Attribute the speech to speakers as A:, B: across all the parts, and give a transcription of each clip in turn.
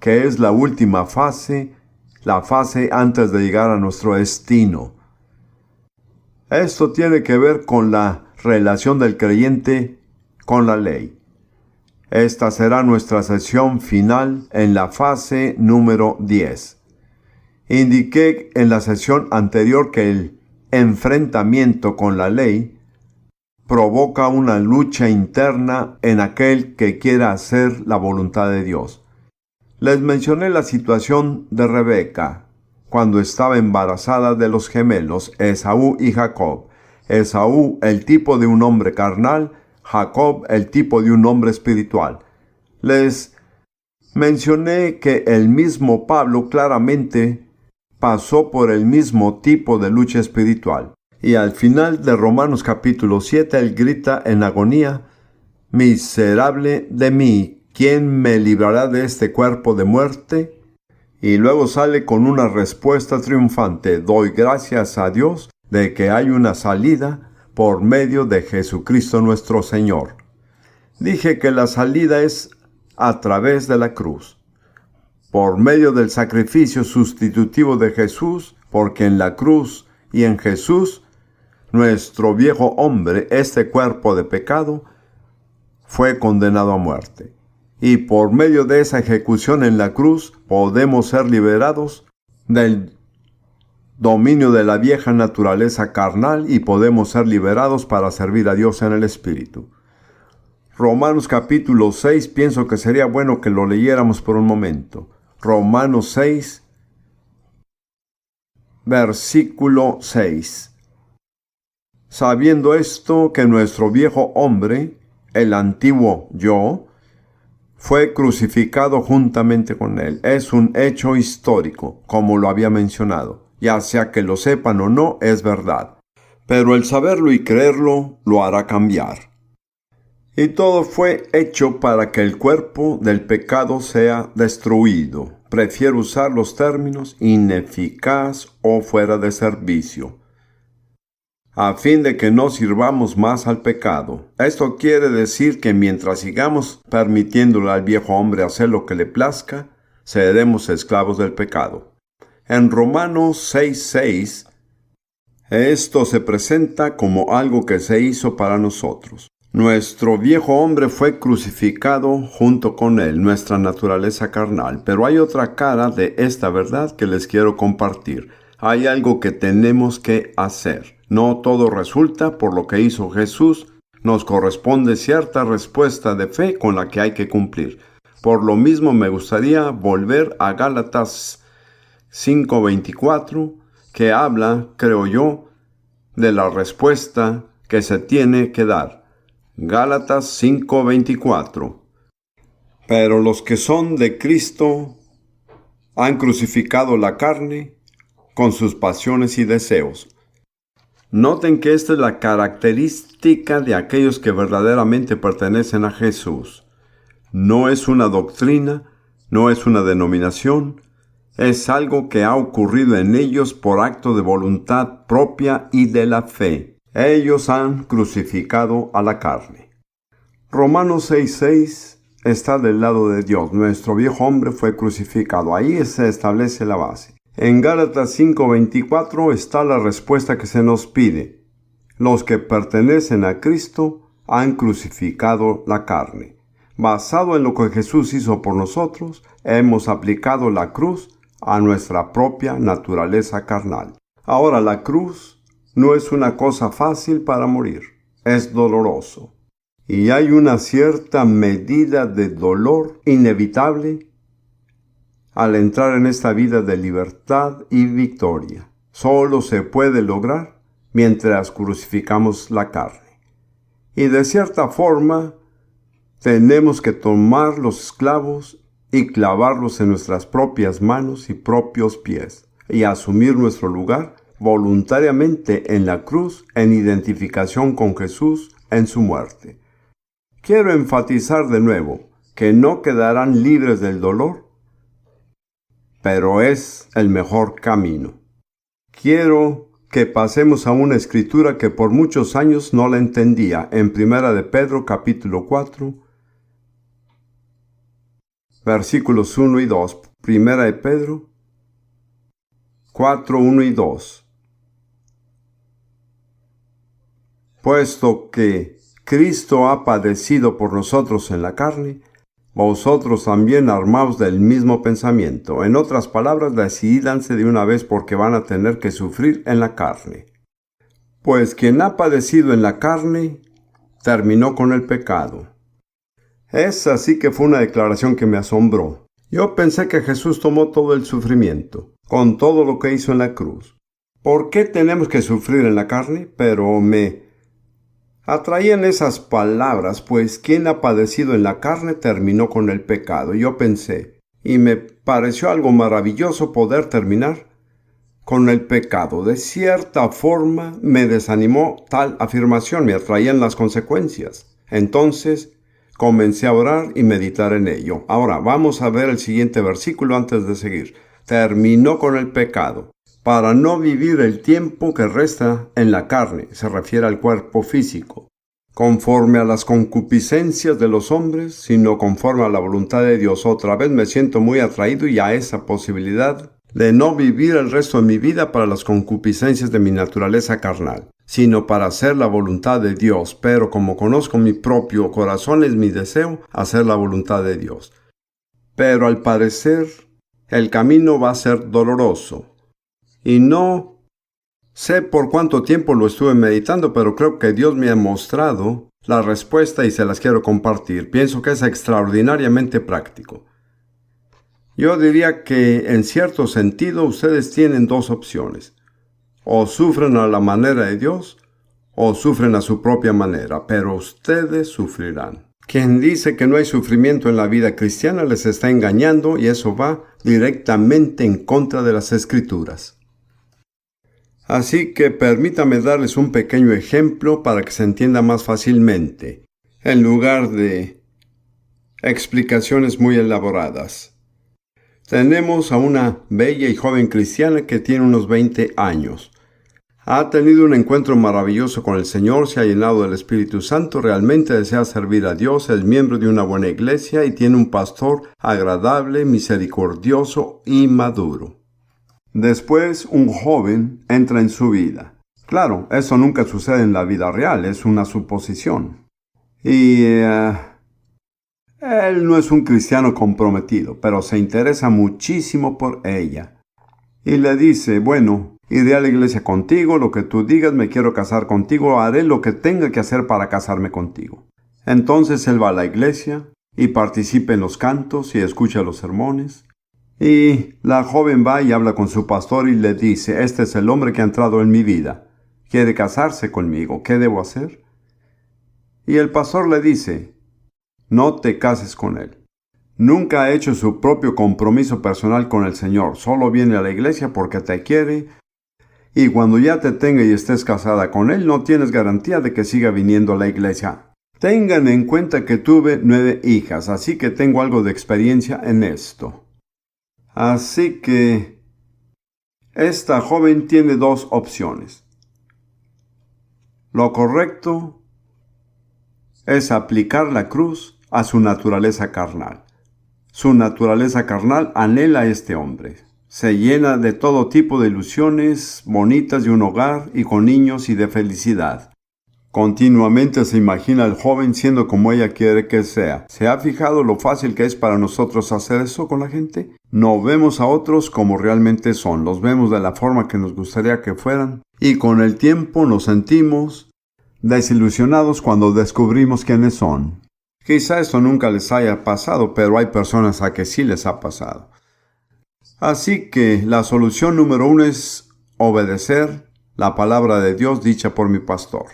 A: que es la última fase, la fase antes de llegar a nuestro destino. Esto tiene que ver con la relación del creyente con la ley. Esta será nuestra sesión final en la fase número 10. Indiqué en la sesión anterior que el enfrentamiento con la ley provoca una lucha interna en aquel que quiera hacer la voluntad de Dios. Les mencioné la situación de Rebeca cuando estaba embarazada de los gemelos Esaú y Jacob. Esaú, el tipo de un hombre carnal, Jacob, el tipo de un hombre espiritual. Les mencioné que el mismo Pablo claramente pasó por el mismo tipo de lucha espiritual. Y al final de Romanos capítulo 7, él grita en agonía: «Miserable de mí, ¿quién me librará de este cuerpo de muerte?». Y luego sale con una respuesta triunfante: «Doy gracias a Dios de que hay una salida por medio de Jesucristo nuestro Señor». Dije que la salida es a través de la cruz, por medio del sacrificio sustitutivo de Jesús, porque en la cruz y en Jesús, nuestro viejo hombre, este cuerpo de pecado, fue condenado a muerte. Y por medio de esa ejecución en la cruz, podemos ser liberados del dominio de la vieja naturaleza carnal y podemos ser liberados para servir a Dios en el Espíritu. Romanos capítulo 6, pienso que sería bueno que lo leyéramos por un momento. Romanos 6, versículo 6. Sabiendo esto, que nuestro viejo hombre, el antiguo yo, fue crucificado juntamente con él. Es un hecho histórico, como lo había mencionado. Ya sea que lo sepan o no, es verdad. Pero el saberlo y creerlo lo hará cambiar. Y todo fue hecho para que el cuerpo del pecado sea destruido. Prefiero usar los términos ineficaz o fuera de servicio, a fin de que no sirvamos más al pecado. Esto quiere decir que mientras sigamos permitiéndole al viejo hombre hacer lo que le plazca, seremos esclavos del pecado. En Romanos 6:6, esto se presenta como algo que se hizo para nosotros. Nuestro viejo hombre fue crucificado junto con él, nuestra naturaleza carnal. Pero hay otra cara de esta verdad que les quiero compartir. Hay algo que tenemos que hacer. No todo resulta por lo que hizo Jesús. Nos corresponde cierta respuesta de fe con la que hay que cumplir. Por lo mismo me gustaría volver a Gálatas 5:24, que habla, creo yo, de la respuesta que se tiene que dar. Gálatas 5:24. Pero los que son de Cristo han crucificado la carne con sus pasiones y deseos. Noten que esta es la característica de aquellos que verdaderamente pertenecen a Jesús. No es una doctrina, no es una denominación, es algo que ha ocurrido en ellos por acto de voluntad propia y de la fe. Ellos han crucificado a la carne. Romanos 6:6 está del lado de Dios. Nuestro viejo hombre fue crucificado. Ahí se establece la base. En Gálatas 5:24 está la respuesta que se nos pide. Los que pertenecen a Cristo han crucificado la carne. Basado en lo que Jesús hizo por nosotros, hemos aplicado la cruz a nuestra propia naturaleza carnal. Ahora, la cruz no es una cosa fácil para morir. Es doloroso. Y hay una cierta medida de dolor inevitable al entrar en esta vida de libertad y victoria. Solo se puede lograr mientras crucificamos la carne. Y de cierta forma, tenemos que tomar los clavos y clavarlos en nuestras propias manos y propios pies, y asumir nuestro lugar voluntariamente en la cruz en identificación con Jesús en su muerte. Quiero enfatizar de nuevo que no quedarán libres del dolor, pero es el mejor camino. Quiero que pasemos a una escritura que por muchos años no la entendía. En 1 de Pedro capítulo 4, versículos 1 y 2. Primera de Pedro 4, 1 y 2. Puesto que Cristo ha padecido por nosotros en la carne, vosotros también armaos del mismo pensamiento. En otras palabras, decídanse de una vez porque van a tener que sufrir en la carne. Pues quien ha padecido en la carne, terminó con el pecado. Esa sí que fue una declaración que me asombró. Yo pensé que Jesús tomó todo el sufrimiento, con todo lo que hizo en la cruz. ¿Por qué tenemos que sufrir en la carne? Pero me atraían esas palabras, pues quien ha padecido en la carne terminó con el pecado. Yo pensé, y me pareció algo maravilloso poder terminar con el pecado. De cierta forma me desanimó tal afirmación, me atraían las consecuencias. Entonces comencé a orar y meditar en ello. Ahora vamos a ver el siguiente versículo antes de seguir. Terminó con el pecado, para no vivir el tiempo que resta en la carne, se refiere al cuerpo físico, conforme a las concupiscencias de los hombres, sino conforme a la voluntad de Dios. Otra vez me siento muy atraído y a esa posibilidad de no vivir el resto de mi vida para las concupiscencias de mi naturaleza carnal, sino para hacer la voluntad de Dios. Pero como conozco mi propio corazón, es mi deseo hacer la voluntad de Dios. Pero al parecer, el camino va a ser doloroso. Y no sé por cuánto tiempo lo estuve meditando, pero creo que Dios me ha mostrado la respuesta y se las quiero compartir. Pienso que es extraordinariamente práctico. Yo diría que en cierto sentido ustedes tienen dos opciones. O sufren a la manera de Dios, o sufren a su propia manera, pero ustedes sufrirán. Quien dice que no hay sufrimiento en la vida cristiana les está engañando y eso va directamente en contra de las Escrituras. Así que permítame darles un pequeño ejemplo para que se entienda más fácilmente, en lugar de explicaciones muy elaboradas. Tenemos a una bella y joven cristiana que tiene unos 20 años. Ha tenido un encuentro maravilloso con el Señor, se ha llenado del Espíritu Santo, realmente desea servir a Dios, es miembro de una buena iglesia y tiene un pastor agradable, misericordioso y maduro. Después, un joven entra en su vida. Claro, eso nunca sucede en la vida real, es una suposición. Y él no es un cristiano comprometido, pero se interesa muchísimo por ella. Y le dice, bueno, iré a la iglesia contigo, lo que tú digas, me quiero casar contigo, haré lo que tenga que hacer para casarme contigo. Entonces él va a la iglesia y participa en los cantos y escucha los sermones. Y la joven va y habla con su pastor y le dice, este es el hombre que ha entrado en mi vida. Quiere casarse conmigo, ¿qué debo hacer? Y el pastor le dice, no te cases con él. Nunca ha hecho su propio compromiso personal con el Señor, solo viene a la iglesia porque te quiere. Y cuando ya te tenga y estés casada con él, no tienes garantía de que siga viniendo a la iglesia. Tengan en cuenta que tuve 9 hijas, así que tengo algo de experiencia en esto. Así que esta joven tiene 2 opciones. Lo correcto es aplicar la cruz a su naturaleza carnal. Su naturaleza carnal anhela a este hombre. Se llena de todo tipo de ilusiones bonitas de un hogar y con niños y de felicidad. Continuamente se imagina al joven siendo como ella quiere que sea. ¿Se ha fijado lo fácil que es para nosotros hacer eso con la gente? No vemos a otros como realmente son, los vemos de la forma que nos gustaría que fueran. Y con el tiempo nos sentimos desilusionados cuando descubrimos quiénes son. Quizá esto nunca les haya pasado, pero hay personas a que sí les ha pasado. Así que la solución número 1 es obedecer la palabra de Dios dicha por mi pastor.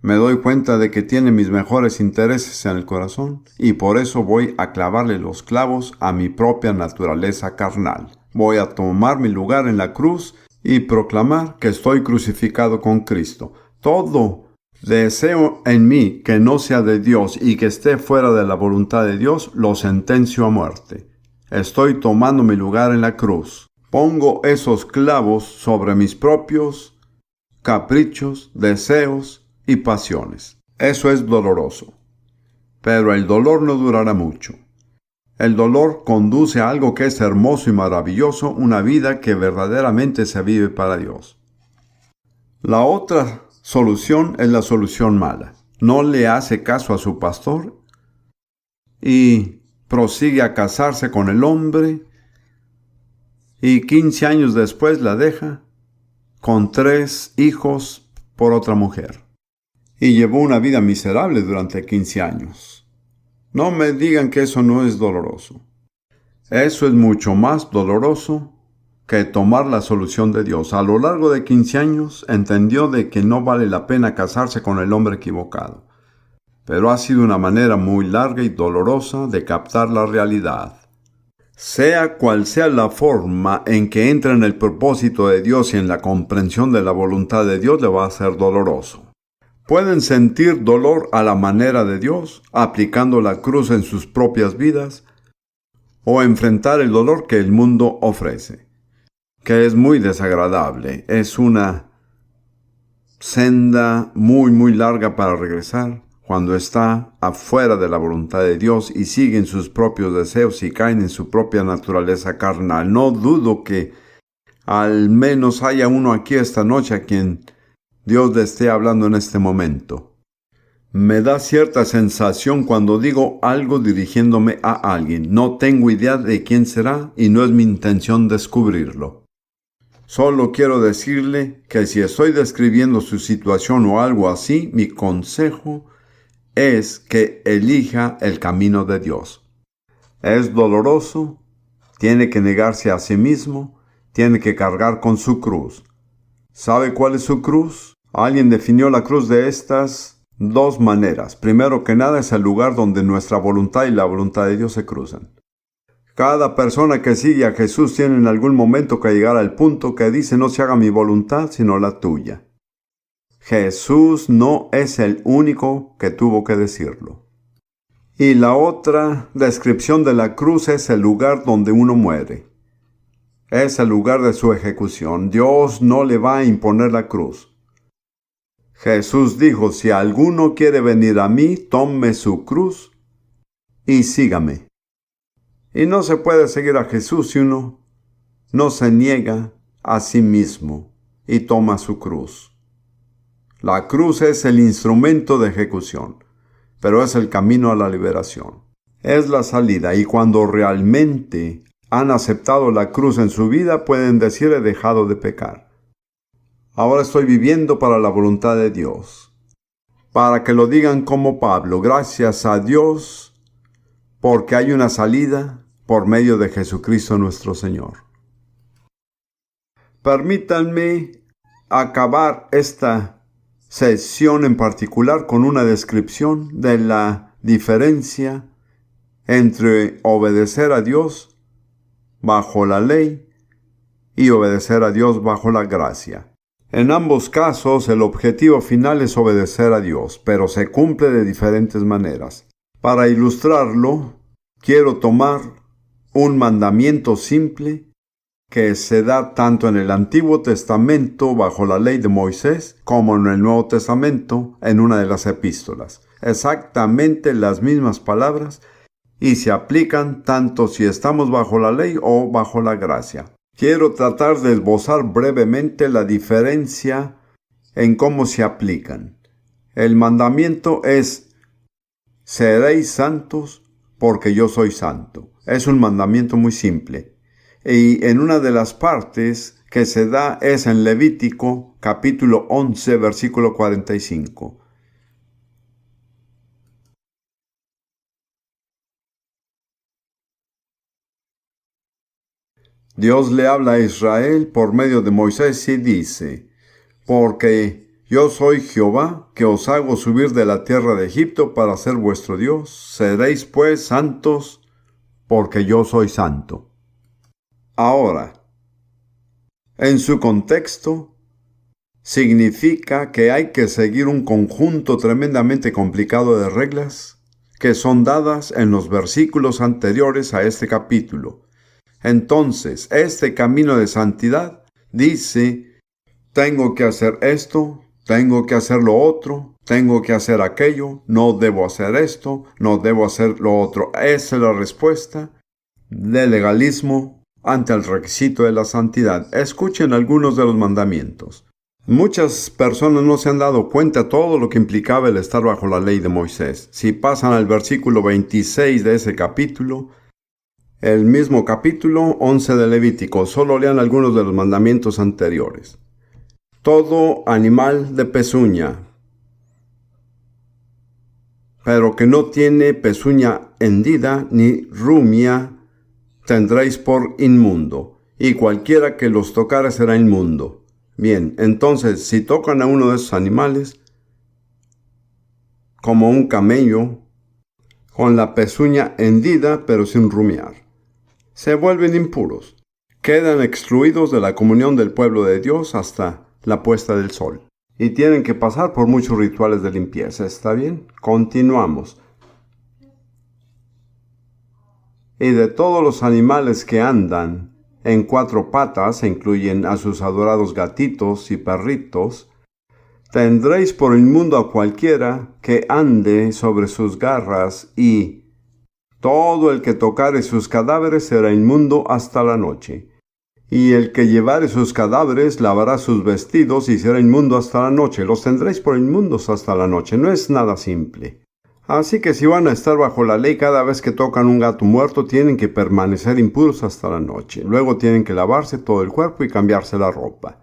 A: Me doy cuenta de que tiene mis mejores intereses en el corazón y por eso voy a clavarle los clavos a mi propia naturaleza carnal. Voy a tomar mi lugar en la cruz y proclamar que estoy crucificado con Cristo. Todo deseo en mí que no sea de Dios y que esté fuera de la voluntad de Dios, lo sentencio a muerte. Estoy tomando mi lugar en la cruz. Pongo esos clavos sobre mis propios caprichos, deseos y pasiones. Eso es doloroso. Pero el dolor no durará mucho. El dolor conduce a algo que es hermoso y maravilloso, una vida que verdaderamente se vive para Dios. La otra solución es la solución mala. No le hace caso a su pastor y prosigue a casarse con el hombre y 15 años después la deja con 3 hijos por otra mujer. Y llevó una vida miserable durante 15 años. No me digan que eso no es doloroso. Eso es mucho más doloroso que tomar la solución de Dios. A lo largo de 15 años entendió de que no vale la pena casarse con el hombre equivocado. Pero ha sido una manera muy larga y dolorosa de captar la realidad. Sea cual sea la forma en que entra en el propósito de Dios y en la comprensión de la voluntad de Dios, le va a ser doloroso. Pueden sentir dolor a la manera de Dios, aplicando la cruz en sus propias vidas, o enfrentar el dolor que el mundo ofrece, que es muy desagradable. Es una senda muy larga para regresar cuando está afuera de la voluntad de Dios y siguen sus propios deseos y caen en su propia naturaleza carnal. No dudo que al menos haya uno aquí esta noche a quien Dios le esté hablando en este momento. Me da cierta sensación cuando digo algo dirigiéndome a alguien. No tengo idea de quién será y no es mi intención descubrirlo. Solo quiero decirle que si estoy describiendo su situación o algo así, mi consejo es que elija el camino de Dios. Es doloroso, tiene que negarse a sí mismo, tiene que cargar con su cruz. ¿Sabe cuál es su cruz? Alguien definió la cruz de estas 2 maneras. Primero que nada es el lugar donde nuestra voluntad y la voluntad de Dios se cruzan. Cada persona que sigue a Jesús tiene en algún momento que llegar al punto que dice: no se haga mi voluntad sino la tuya. Jesús no es el único que tuvo que decirlo. Y la otra descripción de la cruz es el lugar donde uno muere. Es el lugar de su ejecución. Dios no le va a imponer la cruz. Jesús dijo: si alguno quiere venir a mí, tome su cruz y sígame. Y no se puede seguir a Jesús si uno no se niega a sí mismo y toma su cruz. La cruz es el instrumento de ejecución, pero es el camino a la liberación. Es la salida, y cuando realmente han aceptado la cruz en su vida, pueden decir: he dejado de pecar. Ahora estoy viviendo para la voluntad de Dios. Para que lo digan como Pablo: gracias a Dios, porque hay una salida por medio de Jesucristo nuestro Señor. Permítanme acabar esta sesión en particular con una descripción de la diferencia entre obedecer a Dios bajo la ley y obedecer a Dios bajo la gracia. En ambos casos, el objetivo final es obedecer a Dios, pero se cumple de diferentes maneras. Para ilustrarlo, quiero tomar un mandamiento simple que se da tanto en el Antiguo Testamento bajo la ley de Moisés como en el Nuevo Testamento en una de las epístolas. Exactamente las mismas palabras y se aplican tanto si estamos bajo la ley o bajo la gracia. Quiero tratar de esbozar brevemente la diferencia en cómo se aplican. El mandamiento es: seréis santos porque yo soy santo. Es un mandamiento muy simple. Y en una de las partes que se da es en Levítico, capítulo 11, versículo 45. Dios le habla a Israel por medio de Moisés y dice: porque yo soy Jehová, que os hago subir de la tierra de Egipto para ser vuestro Dios. Seréis pues santos, porque yo soy santo. Ahora, en su contexto, significa que hay que seguir un conjunto tremendamente complicado de reglas que son dadas en los versículos anteriores a este capítulo. Entonces, este camino de santidad dice: tengo que hacer esto, tengo que hacer lo otro, Tengo que hacer aquello, no debo hacer esto, no debo hacer lo otro. Esa es la respuesta del legalismo ante el requisito de la santidad. Escuchen algunos de los mandamientos. Muchas personas no se han dado cuenta de todo lo que implicaba el estar bajo la ley de Moisés. Si pasan al versículo 26 de ese capítulo, el mismo capítulo 11 de Levítico, solo lean algunos de los mandamientos anteriores. Todo animal de pezuña, pero que no tiene pezuña hendida ni rumia, tendréis por inmundo, y cualquiera que los tocare será inmundo. Bien, entonces, si tocan a uno de esos animales, como un camello, con la pezuña hendida pero sin rumiar, se vuelven impuros. Quedan excluidos de la comunión del pueblo de Dios hasta la puesta del sol. Y tienen que pasar por muchos rituales de limpieza. ¿Está bien? Continuamos. Y de todos los animales que andan en cuatro patas, se incluyen a sus adorados gatitos y perritos, tendréis por inmundo a cualquiera que ande sobre sus garras, y todo el que tocare sus cadáveres será inmundo hasta la noche. Y el que llevare sus cadáveres lavará sus vestidos y será inmundo hasta la noche. Los tendréis por inmundos hasta la noche. No es nada simple. Así que si van a estar bajo la ley, cada vez que tocan un gato muerto, tienen que permanecer impuros hasta la noche. Luego tienen que lavarse todo el cuerpo y cambiarse la ropa.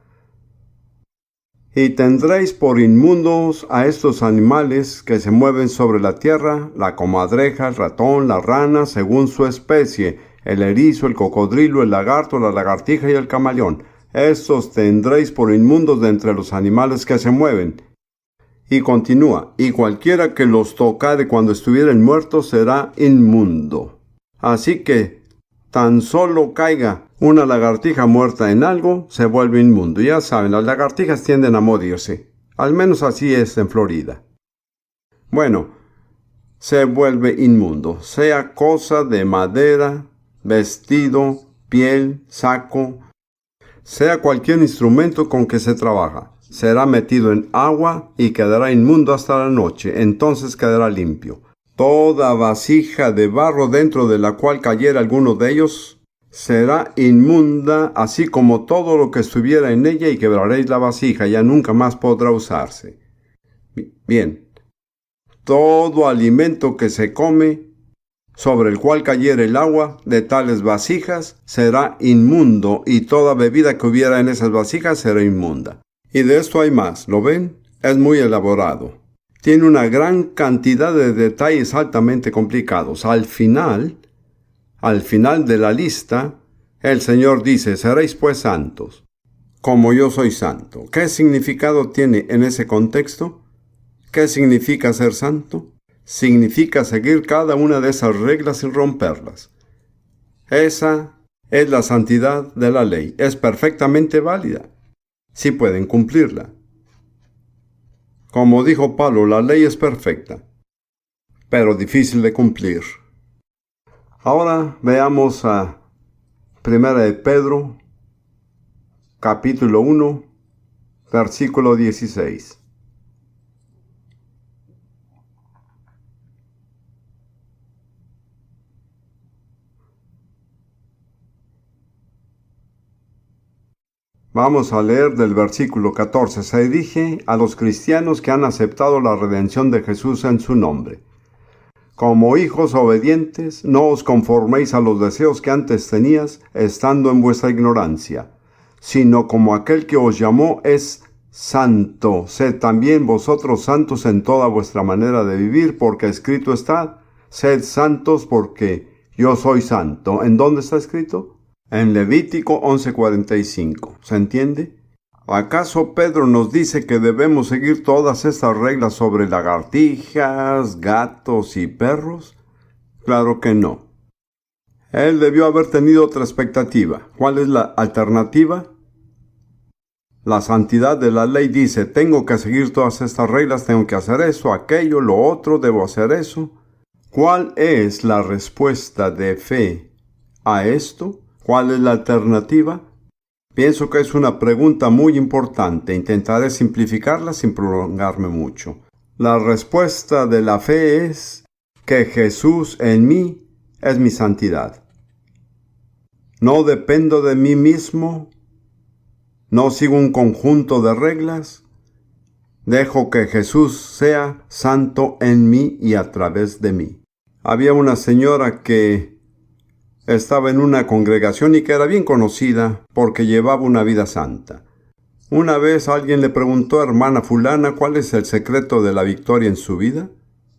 A: Y tendréis por inmundos a estos animales que se mueven sobre la tierra, la comadreja, el ratón, la rana, según su especie, el erizo, el cocodrilo, el lagarto, la lagartija y el camaleón. Estos tendréis por inmundos de entre los animales que se mueven. Y continúa, y cualquiera que los tocare cuando estuvieren muertos será inmundo. Así que tan solo caiga una lagartija muerta en algo, se vuelve inmundo. Ya saben, las lagartijas tienden a morirse. Al menos así es en Florida. Bueno, se vuelve inmundo, sea cosa de madera, vestido, piel, saco, sea cualquier instrumento con que se trabaja. Será metido en agua y quedará inmundo hasta la noche, entonces quedará limpio. Toda vasija de barro dentro de la cual cayera alguno de ellos será inmunda, así como todo lo que estuviera en ella, y quebraréis la vasija, ya nunca más podrá usarse. Bien, todo alimento que se come, sobre el cual cayera el agua de tales vasijas, será inmundo, y toda bebida que hubiera en esas vasijas será inmunda. Y de esto hay más, ¿lo ven? Es muy elaborado. Tiene una gran cantidad de detalles altamente complicados. Al final de la lista, el Señor dice, seréis pues santos, como yo soy santo. ¿Qué significado tiene en ese contexto? ¿Qué significa ser santo? Significa seguir cada una de esas reglas sin romperlas. Esa es la santidad de la ley. Es perfectamente válida si pueden cumplirla. Como dijo Pablo, la ley es perfecta, pero difícil de cumplir. Ahora veamos a 1 de Pedro, capítulo 1, versículo 16. Vamos a leer del versículo 14. Se dirige a los cristianos que han aceptado la redención de Jesús en su nombre. Como hijos obedientes, no os conforméis a los deseos que antes tenías, estando en vuestra ignorancia, sino como aquel que os llamó es santo. Sed también vosotros santos en toda vuestra manera de vivir, porque escrito está, sed santos porque yo soy santo. ¿En dónde está escrito? En Levítico 11:45. ¿Se entiende? ¿Acaso Pedro nos dice que debemos seguir todas estas reglas sobre lagartijas, gatos y perros? Claro que no. Él debió haber tenido otra expectativa. ¿Cuál es la alternativa? La santidad de la ley dice, tengo que seguir todas estas reglas, tengo que hacer eso, aquello, lo otro, debo hacer eso. ¿Cuál es la respuesta de fe a esto? ¿Cuál es la alternativa? Pienso que es una pregunta muy importante. Intentaré simplificarla sin prolongarme mucho. La respuesta de la fe es que Jesús en mí es mi santidad. No dependo de mí mismo, no sigo un conjunto de reglas, dejo que Jesús sea santo en mí y a través de mí. Había una señora que estaba en una congregación y que era bien conocida porque llevaba una vida santa. Una vez alguien le preguntó a hermana fulana cuál es el secreto de la victoria en su vida.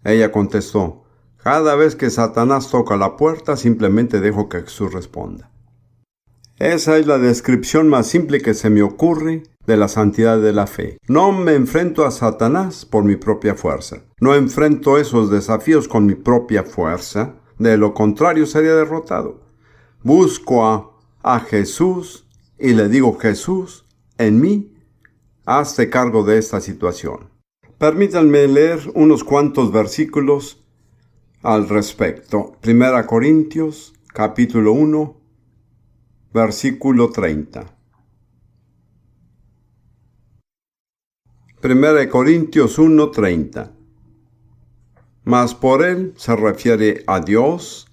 A: Ella contestó: cada vez que Satanás toca la puerta, simplemente dejo que Jesús responda. Esa es la descripción más simple que se me ocurre de la santidad de la fe. No me enfrento a Satanás por mi propia fuerza. No enfrento esos desafíos con mi propia fuerza. De lo contrario, sería derrotado. Busco a Jesús y le digo: Jesús, en mí, hazte cargo de esta situación. Permítanme leer unos cuantos versículos al respecto. 1 Corintios, capítulo 1, versículo 30. 1 Corintios 1, 30. Mas por él se refiere a Dios.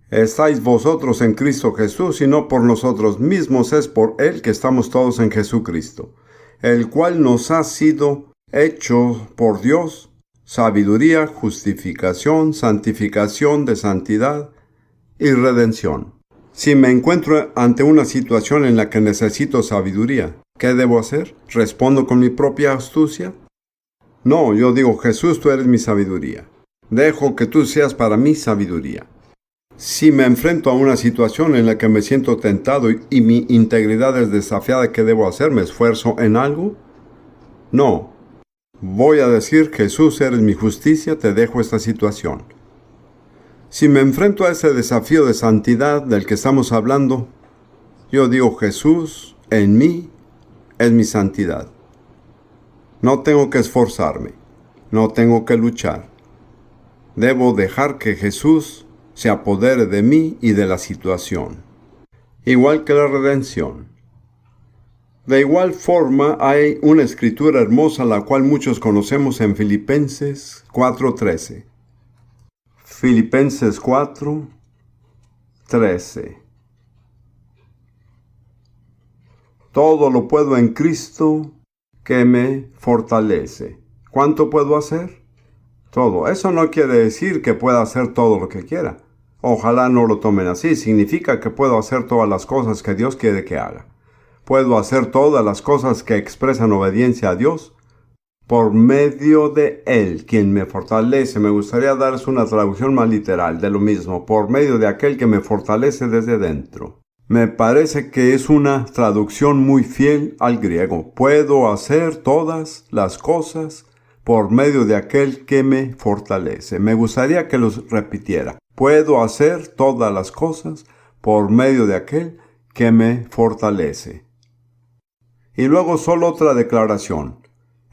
A: Estáis vosotros en Cristo Jesús, y no por nosotros mismos, es por él que estamos todos en Jesucristo, el cual nos ha sido hecho por Dios sabiduría, justificación, santificación de santidad y redención. Si me encuentro ante una situación en la que necesito sabiduría, ¿qué debo hacer? ¿Respondo con mi propia astucia? No, yo digo: Jesús, tú eres mi sabiduría. Dejo que tú seas para mí sabiduría. Si me enfrento a una situación en la que me siento tentado y mi integridad es desafiada, ¿qué debo hacer? ¿Me esfuerzo en algo? No. Voy a decir: Jesús, eres mi justicia, te dejo esta situación. Si me enfrento a ese desafío de santidad del que estamos hablando, yo digo: Jesús en mí es mi santidad. No tengo que esforzarme, no tengo que luchar. Debo dejar que Jesús se apodere de mí y de la situación. Igual que la redención. De igual forma, hay una escritura hermosa la cual muchos conocemos en Filipenses 4:13. Filipenses 4:13. Todo lo puedo en Cristo que me fortalece. ¿Cuánto puedo hacer? Todo. Eso no quiere decir que pueda hacer todo lo que quiera. Ojalá no lo tomen así. Significa que puedo hacer todas las cosas que Dios quiere que haga. Puedo hacer todas las cosas que expresan obediencia a Dios por medio de Él, quien me fortalece. Me gustaría darles una traducción más literal de lo mismo: por medio de aquel que me fortalece desde dentro. Me parece que es una traducción muy fiel al griego. Puedo hacer todas las cosas por medio de aquel que me fortalece. Me gustaría que los repitiera. Puedo hacer todas las cosas por medio de aquel que me fortalece. Y luego solo otra declaración,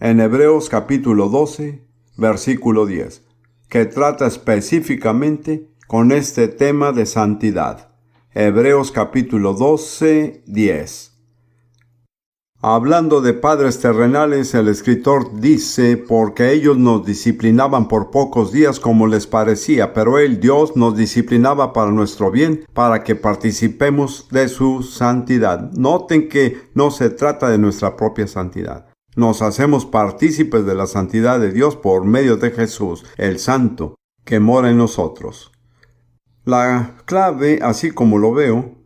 A: en Hebreos capítulo 12, versículo 10, que trata específicamente con este tema de santidad. Hebreos capítulo 12, 10. Hablando de padres terrenales, el escritor dice: porque ellos nos disciplinaban por pocos días como les parecía, pero Él, Dios, nos disciplinaba para nuestro bien, para que participemos de su santidad. Noten que no se trata de nuestra propia santidad. Nos hacemos partícipes de la santidad de Dios por medio de Jesús, el Santo, que mora en nosotros. La clave, así como lo veo,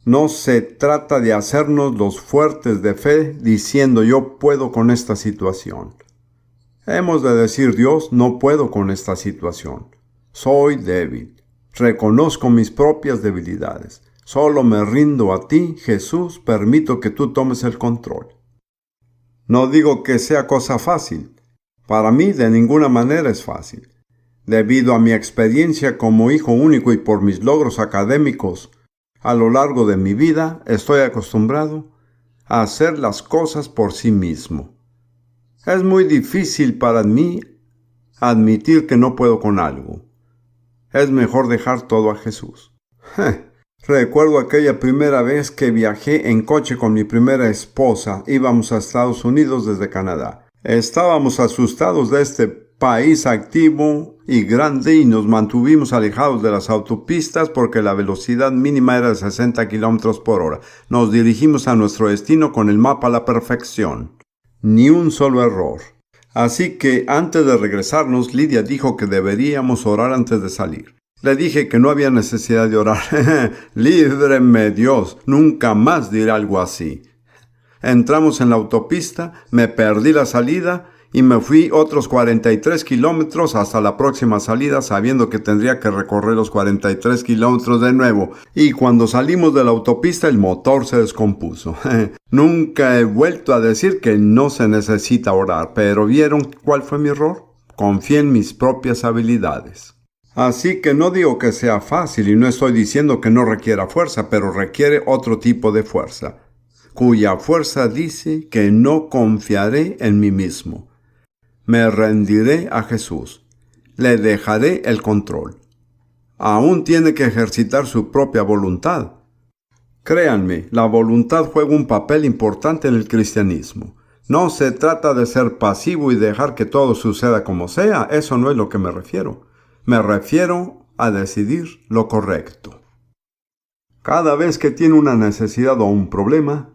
A: no se trata de hacernos los fuertes de fe diciendo: yo puedo con esta situación. Hemos de decir: Dios, no puedo con esta situación. Soy débil. Reconozco mis propias debilidades. Solo me rindo a ti, Jesús. Permito que tú tomes el control. No digo que sea cosa fácil. Para mí de ninguna manera es fácil. Debido a mi experiencia como hijo único y por mis logros académicos, a lo largo de mi vida estoy acostumbrado a hacer las cosas por sí mismo. Es muy difícil para mí admitir que no puedo con algo. Es mejor dejar todo a Jesús. Recuerdo aquella primera vez que viajé en coche con mi primera esposa. Íbamos a Estados Unidos desde Canadá. Estábamos asustados de este país activo y grande y nos mantuvimos alejados de las autopistas porque la velocidad mínima era de 60 kilómetros por hora. Nos dirigimos a nuestro destino con el mapa a la perfección. Ni un solo error. Así que antes de regresarnos, Lidia dijo que deberíamos orar antes de salir. Le dije que no había necesidad de orar. Líbreme Dios, nunca más diré algo así. Entramos en la autopista, me perdí la salida y me fui otros 43 kilómetros hasta la próxima salida sabiendo que tendría que recorrer los 43 kilómetros de nuevo. Y cuando salimos de la autopista el motor se descompuso. Nunca he vuelto a decir que no se necesita orar, pero ¿vieron cuál fue mi error? Confié en mis propias habilidades. Así que no digo que sea fácil y no estoy diciendo que no requiera fuerza, pero requiere otro tipo de fuerza, cuya fuerza dice que no confiaré en mí mismo. Me rendiré a Jesús. Le dejaré el control. Aún tiene que ejercitar su propia voluntad. Créanme, la voluntad juega un papel importante en el cristianismo. No se trata de ser pasivo y dejar que todo suceda como sea. Eso no es lo que me refiero. Me refiero a decidir lo correcto. Cada vez que tiene una necesidad o un problema,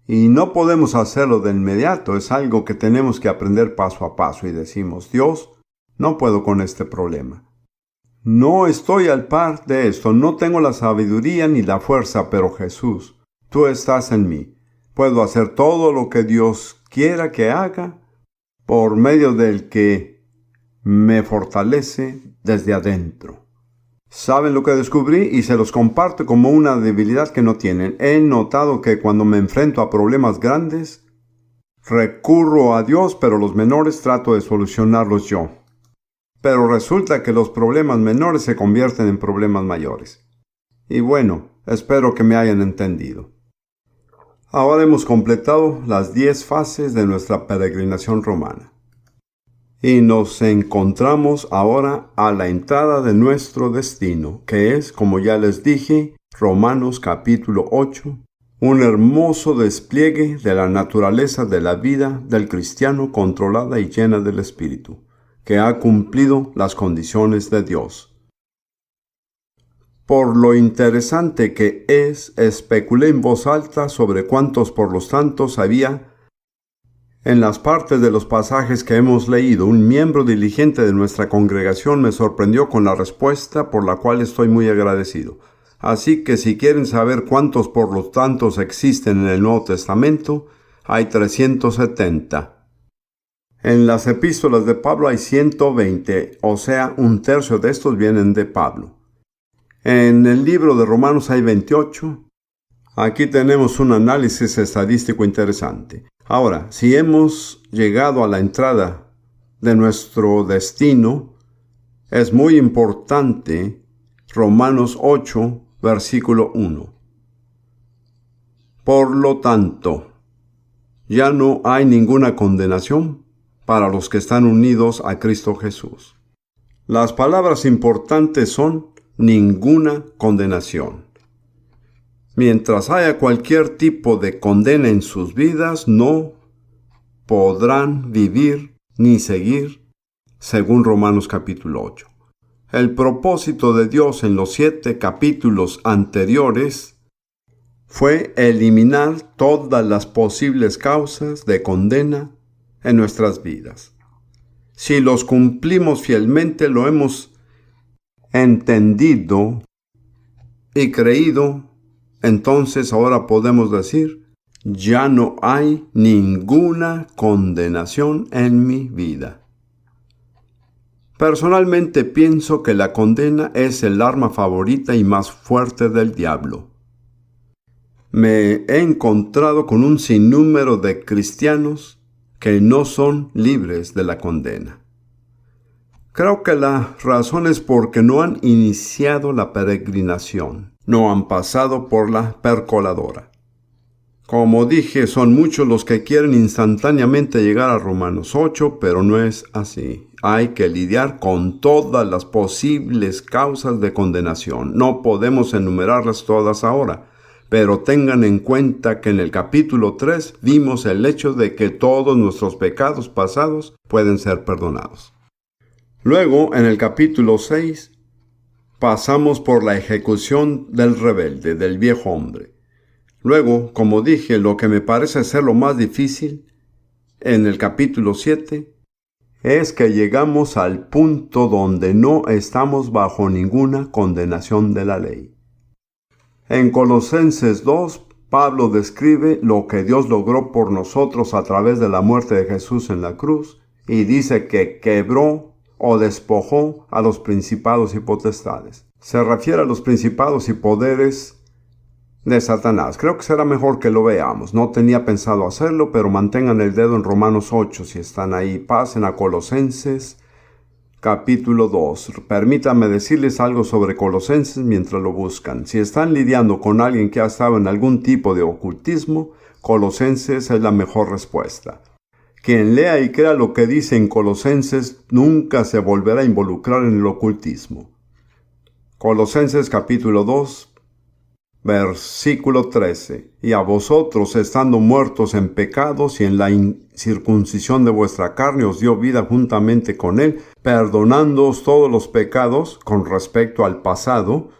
A: y no podemos hacerlo de inmediato, es algo que tenemos que aprender paso a paso y decimos, Dios, no puedo con este problema. No estoy al par de esto, no tengo la sabiduría ni la fuerza, pero Jesús, tú estás en mí. Puedo hacer todo lo que Dios quiera que haga por medio del que me fortalece desde adentro. ¿Saben lo que descubrí? Y se los comparto como una debilidad que no tienen. He notado que cuando me enfrento a problemas grandes, recurro a Dios, pero los menores trato de solucionarlos yo. Pero resulta que los problemas menores se convierten en problemas mayores. Y bueno, espero que me hayan entendido. Ahora hemos completado las 10 fases de nuestra peregrinación romana. Y nos encontramos ahora a la entrada de nuestro destino, que es, como ya les dije, Romanos capítulo 8, un hermoso despliegue de la naturaleza de la vida del cristiano controlada y llena del Espíritu, que ha cumplido las condiciones de Dios. Por lo interesante que es, especulé en voz alta sobre cuántos por los tantos había. En las partes de los pasajes que hemos leído, un miembro diligente de nuestra congregación me sorprendió con la respuesta por la cual estoy muy agradecido. Así que si quieren saber cuántos por los tantos existen en el Nuevo Testamento, hay 370. En las epístolas de Pablo hay 120, o sea, un tercio de estos vienen de Pablo. En el libro de Romanos hay 28. Aquí tenemos un análisis estadístico interesante. Ahora, si hemos llegado a la entrada de nuestro destino, es muy importante Romanos 8, versículo 1. Por lo tanto, ya no hay ninguna condenación para los que están unidos a Cristo Jesús. Las palabras importantes son ninguna condenación. Mientras haya cualquier tipo de condena en sus vidas, no podrán vivir ni seguir, según Romanos capítulo 8. El propósito de Dios en los 7 capítulos anteriores fue eliminar todas las posibles causas de condena en nuestras vidas. Si los cumplimos fielmente, lo hemos entendido y creído, entonces ahora podemos decir, ya no hay ninguna condenación en mi vida. Personalmente pienso que la condena es el arma favorita y más fuerte del diablo. Me he encontrado con un sinnúmero de cristianos que no son libres de la condena. Creo que la razón es porque no han iniciado la peregrinación, no han pasado por la percoladora. Como dije, son muchos los que quieren instantáneamente llegar a Romanos 8, pero no es así. Hay que lidiar con todas las posibles causas de condenación. No podemos enumerarlas todas ahora, Pero tengan en cuenta que en el capítulo 3 vimos el hecho de que todos nuestros pecados pasados pueden ser perdonados. Luego, en el capítulo 6, pasamos por la ejecución del rebelde, del viejo hombre. Luego, como dije, lo que me parece ser lo más difícil, en el capítulo 7, es que llegamos al punto donde no estamos bajo ninguna condenación de la ley. En Colosenses 2, Pablo describe lo que Dios logró por nosotros a través de la muerte de Jesús en la cruz, y dice que quebró o despojó a los principados y potestades. Se refiere a los principados y poderes de Satanás. Creo que será mejor que lo veamos. No tenía pensado hacerlo, pero mantengan el dedo en Romanos 8 si están ahí. Pasen a Colosenses capítulo 2. Permítanme decirles algo sobre Colosenses mientras lo buscan. Si están lidiando con alguien que ha estado en algún tipo de ocultismo, Colosenses es la mejor respuesta. Quien lea y crea lo que dice en Colosenses nunca se volverá a involucrar en el ocultismo. Colosenses capítulo 2, versículo 13. Y a vosotros, estando muertos en pecados y en la incircuncisión de vuestra carne, os dio vida juntamente con él, perdonándoos todos los pecados con respecto al pasado,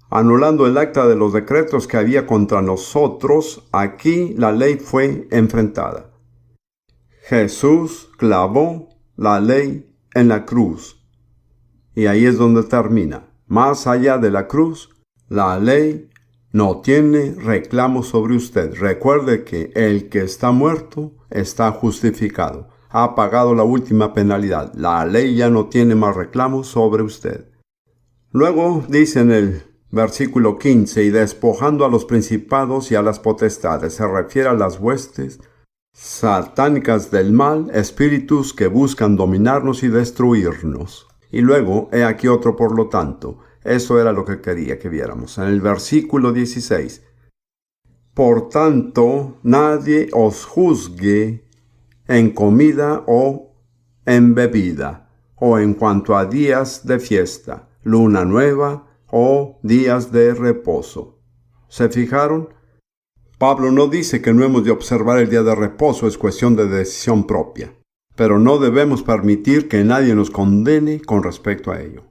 A: anulando el acta de los decretos que había contra nosotros. Aquí la ley fue enfrentada. Jesús clavó la ley en la cruz. Y ahí es donde termina. Más allá de la cruz, la ley no tiene reclamo sobre usted. Recuerde que el que está muerto está justificado. Ha pagado la última penalidad. La ley ya no tiene más reclamo sobre usted. Luego dice en el versículo 15, y despojando a los principados y a las potestades. Se refiere a las huestes satánicas del mal, espíritus que buscan dominarnos y destruirnos. Y luego, he aquí otro por lo tanto. Eso era lo que quería que viéramos. En el versículo 16. Por tanto, nadie os juzgue en comida o en bebida, o en cuanto a días de fiesta, luna nueva o días de reposo. ¿Se fijaron? Pablo no dice que no hemos de observar el día de reposo, es cuestión de decisión propia. Pero no debemos permitir que nadie nos condene con respecto a ello.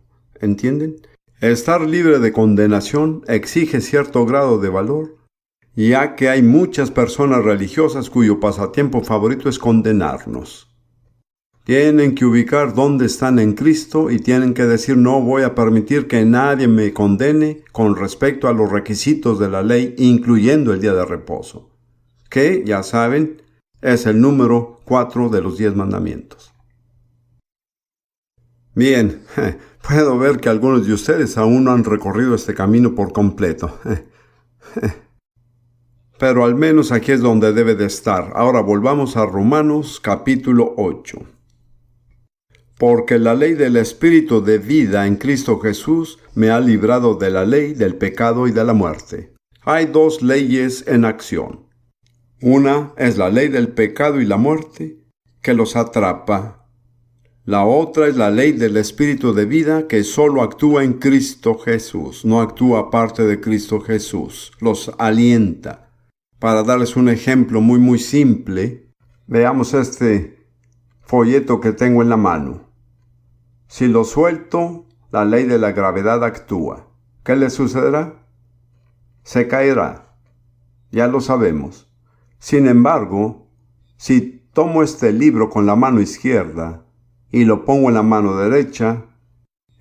A: ¿Entienden? Estar libre de condenación exige cierto grado de valor, ya que hay muchas personas religiosas cuyo pasatiempo favorito es condenarnos. Tienen que ubicar dónde están en Cristo y tienen que decir: no voy a permitir que nadie me condene con respecto a los requisitos de la ley, incluyendo el día de reposo, que, ya saben, es el número 4 de los 10 mandamientos. Bien, puedo ver que algunos de ustedes aún no han recorrido este camino por completo. Pero al menos aquí es donde debe de estar. Ahora volvamos a Romanos capítulo 8. Porque la ley del Espíritu de vida en Cristo Jesús me ha librado de la ley, del pecado y de la muerte. Hay dos leyes en acción. Una es la ley del pecado y la muerte, que los atrapa. La otra es la ley del Espíritu de vida, que solo actúa en Cristo Jesús, no actúa aparte de Cristo Jesús. Los alienta. Para darles un ejemplo muy simple, veamos este folleto que tengo en la mano. Si lo suelto, la ley de la gravedad actúa. ¿Qué le sucederá? Se caerá. Ya lo sabemos. Sin embargo, si tomo este libro con la mano izquierda y lo pongo en la mano derecha,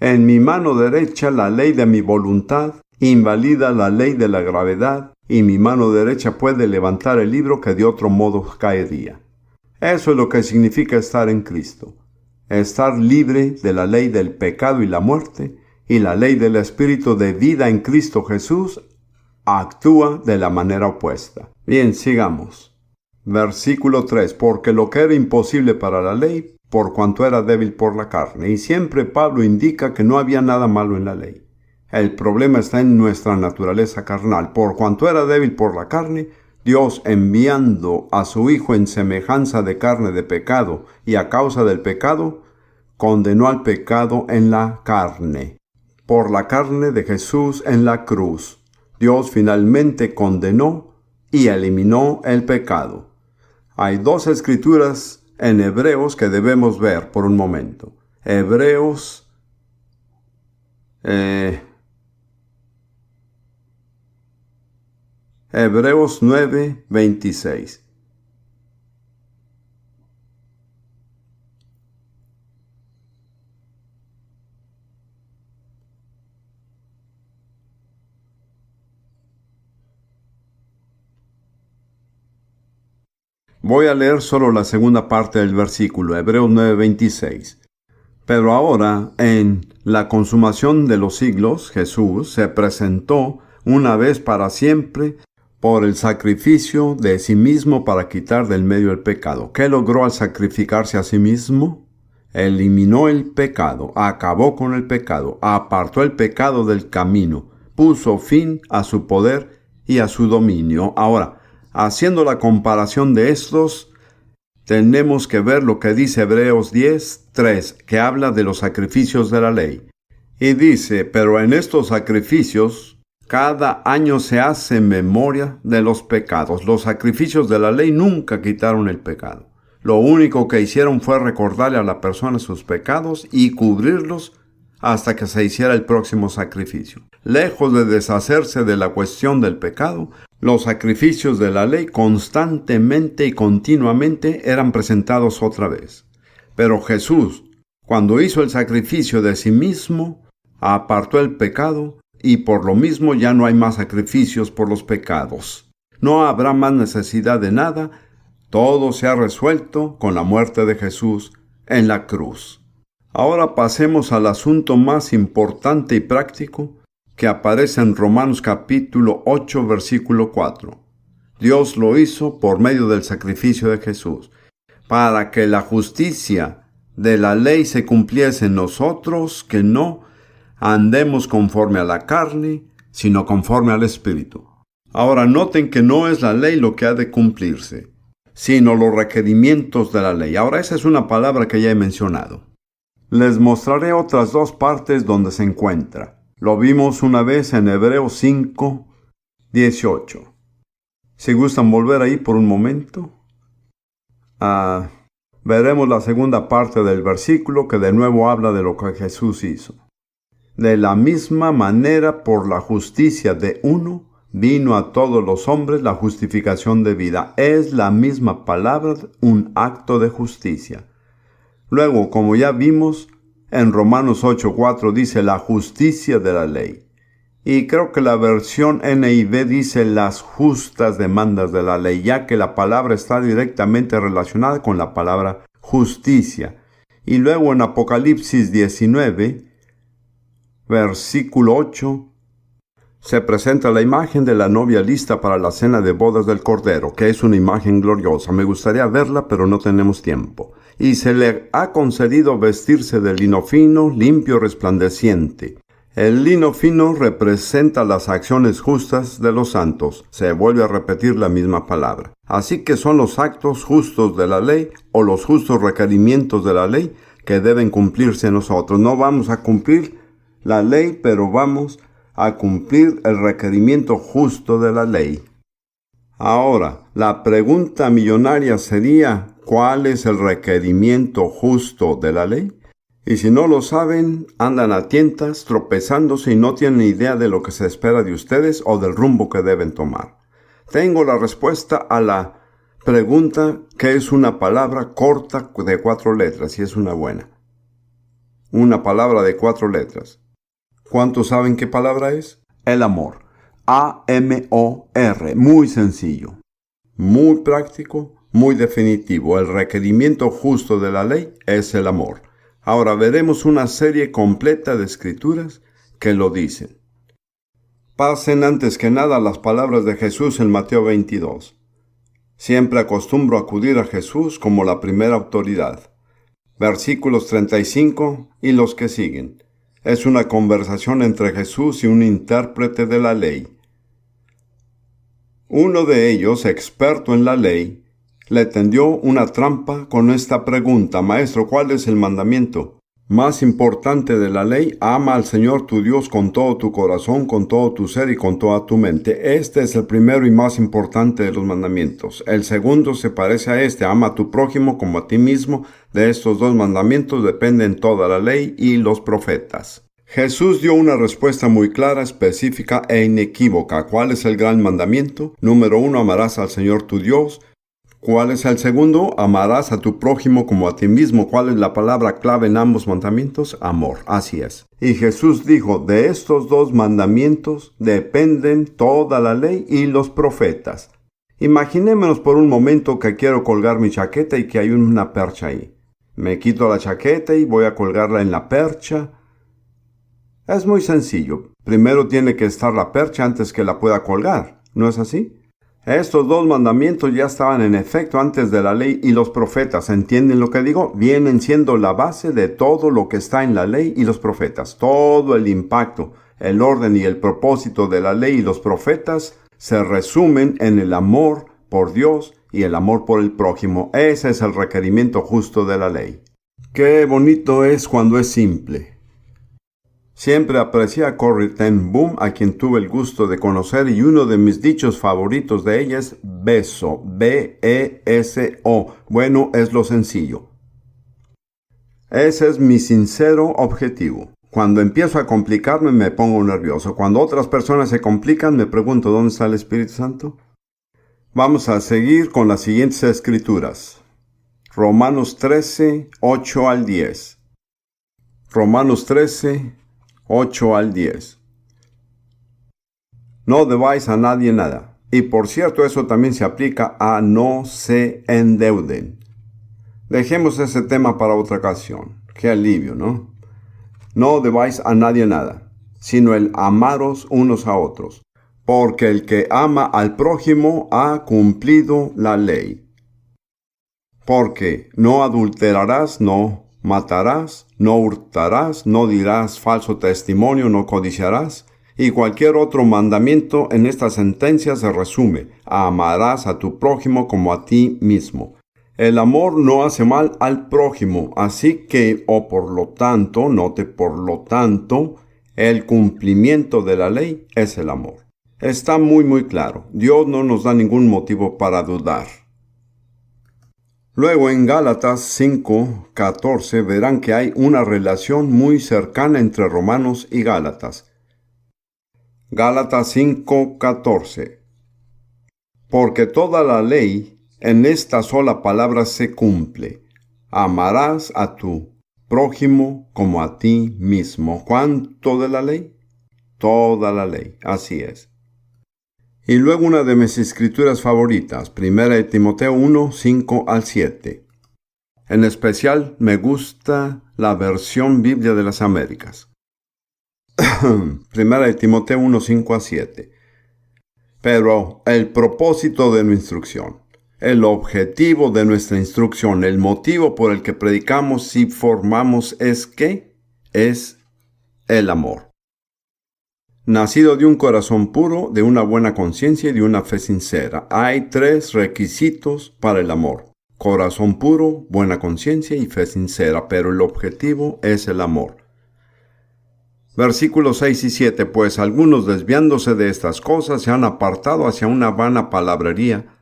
A: en mi mano derecha la ley de mi voluntad invalida la ley de la gravedad y mi mano derecha puede levantar el libro que de otro modo caería. Eso es lo que significa estar en Cristo. Estar libre de la ley del pecado y la muerte, y la ley del Espíritu de vida en Cristo Jesús actúa de la manera opuesta. Bien, sigamos. Versículo 3. Porque lo que era imposible para la ley, por cuanto era débil por la carne. Y siempre Pablo indica que no había nada malo en la ley. El problema está en nuestra naturaleza carnal. Por cuanto era débil por la carne, Dios, enviando a su Hijo en semejanza de carne de pecado y a causa del pecado, condenó al pecado en la carne. Por la carne de Jesús en la cruz. Dios finalmente condenó y eliminó el pecado. Hay dos escrituras en Hebreos que debemos ver por un momento. Hebreos 9:26. Voy a leer solo la segunda parte del versículo, Hebreos 9:26. Pero ahora, en la consumación de los siglos, Jesús se presentó una vez para siempre por el sacrificio de sí mismo para quitar del medio el pecado. ¿Qué logró al sacrificarse a sí mismo? Eliminó el pecado, acabó con el pecado, apartó el pecado del camino, puso fin a su poder y a su dominio. Ahora, haciendo la comparación de estos, tenemos que ver lo que dice Hebreos 10:3, que habla de los sacrificios de la ley. Y dice, pero en estos sacrificios, cada año se hace memoria de los pecados. Los sacrificios de la ley nunca quitaron el pecado. Lo único que hicieron fue recordarle a la persona sus pecados y cubrirlos hasta que se hiciera el próximo sacrificio. Lejos de deshacerse de la cuestión del pecado, los sacrificios de la ley constantemente y continuamente eran presentados otra vez. Pero Jesús, cuando hizo el sacrificio de sí mismo, apartó el pecado y por lo mismo ya no hay más sacrificios por los pecados. No habrá más necesidad de nada. Todo se ha resuelto con la muerte de Jesús en la cruz. Ahora pasemos al asunto más importante y práctico que aparece en Romanos capítulo 8, versículo 4. Dios lo hizo por medio del sacrificio de Jesús, para que la justicia de la ley se cumpliese en nosotros, que no andemos conforme a la carne, sino conforme al Espíritu. Ahora noten que no es la ley lo que ha de cumplirse, sino los requerimientos de la ley. Ahora esa es una palabra que ya he mencionado. Les mostraré otras dos partes donde se encuentra. Lo vimos una vez en Hebreos 5:18. Si gustan volver ahí por un momento, veremos la segunda parte del versículo que de nuevo habla de lo que Jesús hizo. De la misma manera, por la justicia de uno, vino a todos los hombres la justificación de vida. Es la misma palabra, un acto de justicia. Luego, como ya vimos, en Romanos 8:4 dice la justicia de la ley. Y creo que la versión NIV dice las justas demandas de la ley, ya que la palabra está directamente relacionada con la palabra justicia. Y luego en Apocalipsis 19, versículo 8, se presenta la imagen de la novia lista para la cena de bodas del Cordero, que es una imagen gloriosa. Me gustaría verla, pero no tenemos tiempo. Y se le ha concedido vestirse de lino fino, limpio, resplandeciente. El lino fino representa las acciones justas de los santos. Se vuelve a repetir la misma palabra. Así que son los actos justos de la ley o los justos requerimientos de la ley que deben cumplirse en nosotros. No vamos a cumplir la ley, pero vamos a cumplir el requerimiento justo de la ley. Ahora, la pregunta millonaria sería, ¿cuál es el requerimiento justo de la ley? Y si no lo saben, andan a tientas, tropezándose y no tienen idea de lo que se espera de ustedes o del rumbo que deben tomar. Tengo la respuesta a la pregunta, que es una palabra corta de 4 letras, y es una buena. Una palabra de 4 letras. ¿Cuántos saben qué palabra es? El amor. A-M-O-R. Muy sencillo. Muy práctico, muy definitivo. El requerimiento justo de la ley es el amor. Ahora veremos una serie completa de escrituras que lo dicen. Pasen antes que nada las palabras de Jesús en Mateo 22. Siempre acostumbro a acudir a Jesús como la primera autoridad. Versículos 35 y los que siguen. Es una conversación entre Jesús y un intérprete de la ley. Uno de ellos, experto en la ley, le tendió una trampa con esta pregunta: Maestro, ¿cuál es el mandamiento? más importante de la ley, ama al Señor tu Dios con todo tu corazón, con todo tu ser y con toda tu mente. Este es el primero y más importante de los mandamientos. El segundo se parece a este, ama a tu prójimo como a ti mismo. De estos dos mandamientos dependen toda la ley y los profetas. Jesús dio una respuesta muy clara, específica e inequívoca. ¿Cuál es el gran mandamiento? Número 1, amarás al Señor tu Dios. ¿Cuál es el segundo? Amarás a tu prójimo como a ti mismo. ¿Cuál es la palabra clave en ambos mandamientos? Amor. Así es. Y Jesús dijo, de estos dos mandamientos dependen toda la ley y los profetas. Imaginémonos por un momento que quiero colgar mi chaqueta y que hay una percha ahí. Me quito la chaqueta y voy a colgarla en la percha. Es muy sencillo. Primero tiene que estar la percha antes que la pueda colgar. ¿No es así? Estos dos mandamientos ya estaban en efecto antes de la ley y los profetas. ¿Entienden lo que digo? Vienen siendo la base de todo lo que está en la ley y los profetas. Todo el impacto, el orden y el propósito de la ley y los profetas se resumen en el amor por Dios y el amor por el prójimo. Ese es el requerimiento justo de la ley. Qué bonito es cuando es simple. Siempre aprecié a Corrie ten Boom, a quien tuve el gusto de conocer, y uno de mis dichos favoritos de ella es beso, B-E-S-O. Bueno, es lo sencillo. Ese es mi sincero objetivo. Cuando empiezo a complicarme me pongo nervioso. Cuando otras personas se complican me pregunto ¿dónde está el Espíritu Santo? Vamos a seguir con las siguientes escrituras. Romanos 13, 8 al 10. Romanos 13, 8 al 10. No debáis a nadie nada. Y por cierto, eso también se aplica a no se endeuden. Dejemos ese tema para otra ocasión. Qué alivio, ¿no? No debáis a nadie nada, sino el amaros unos a otros. Porque el que ama al prójimo ha cumplido la ley. Porque no adulterarás, no matarás, no hurtarás, no dirás falso testimonio, no codiciarás. Y cualquier otro mandamiento en esta sentencia se resume: amarás a tu prójimo como a ti mismo. El amor no hace mal al prójimo, así que, por lo tanto, note por lo tanto, el cumplimiento de la ley es el amor. Está muy claro. Dios no nos da ningún motivo para dudar. Luego en Gálatas 5:14 verán que hay una relación muy cercana entre Romanos y Gálatas. Gálatas 5:14. Porque toda la ley en esta sola palabra se cumple: amarás a tu prójimo como a ti mismo. ¿Cuánto de la ley? Toda la ley, así es. Y luego una de mis escrituras favoritas, 1 Timoteo 1, 5 al 7. En especial me gusta la versión Biblia de las Américas. 1 Timoteo 1, 5 a 7. Pero el propósito de nuestra instrucción, el objetivo de nuestra instrucción, el motivo por el que predicamos y formamos es ¿qué? Es el amor. Nacido de un corazón puro, de una buena conciencia y de una fe sincera. Hay 3 requisitos para el amor: corazón puro, buena conciencia y fe sincera, pero el objetivo es el amor. Versículos 6 y 7. Pues algunos, desviándose de estas cosas, se han apartado hacia una vana palabrería,